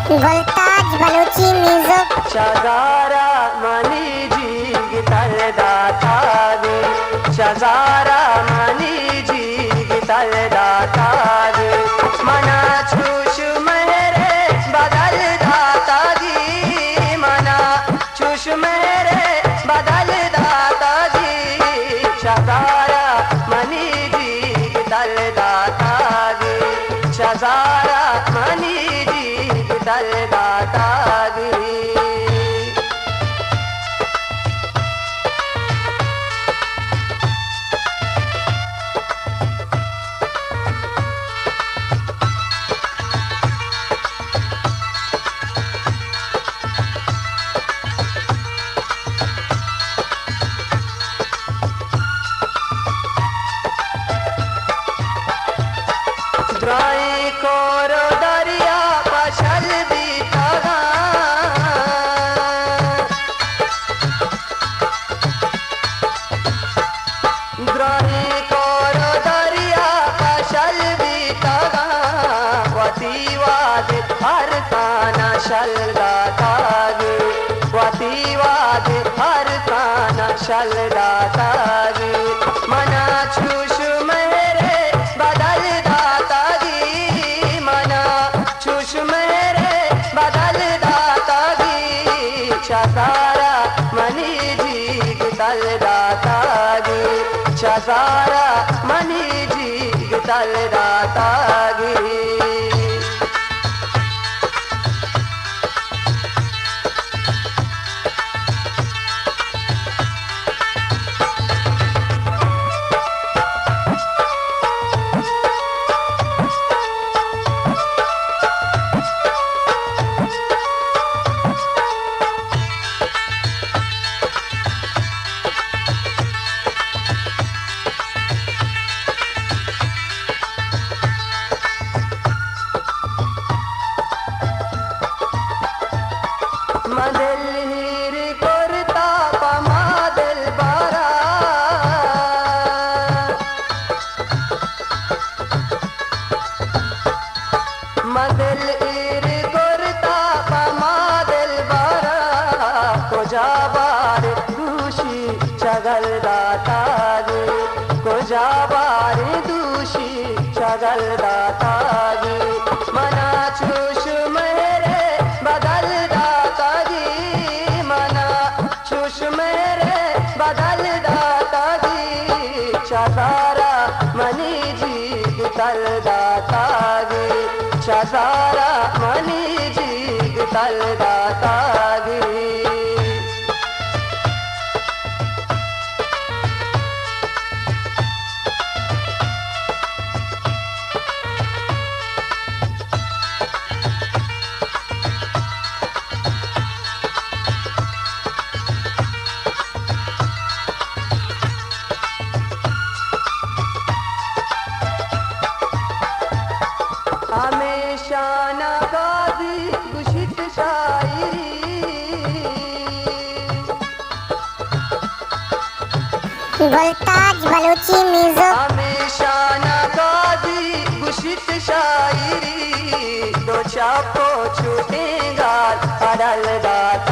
गुलताज Balochi music शजारा money जी guitar दाता गे शजारा money जी guitar दाता गे मना छुश मेरे बदल दाता जी मना छुश मेरे बदल दाता जी शजारा मनी जी गिटार दाता गे शजारा मनी जी गिटार दाता गे द्राई कोरो दरिया पछल बीतगा द्राई कोरो दरिया पछल बीतगा वतीवाद हर ताना शल दाता गे वतीवाद हर ताना शल दाता गे मना छुश मेरे बदल दाता जी मना छुश मेरे बदल दाता जी शजारा मनी जी गिटल दाता जी शजारा मनी जी गिटल दाता जी मदल हीर कोरता पमादल बारा मदल हीर कोरता पमादल बारा को जाबार दूषी चगल दाता गे को जाबार दूषी चगल दाता गे मना छुश मेरे बदल दाता जी मना छुश मेरे बदल दाता जी शजारा मनी जी गिटल दाता जी शजारा मनी जी गिटल दाता जी हमेशा नगादी गुशित शायरी गुलताज बलूची म्यूजिक हमेशा नगादी गुशित शायरी दो चापो छूटेगा अड़ल दाता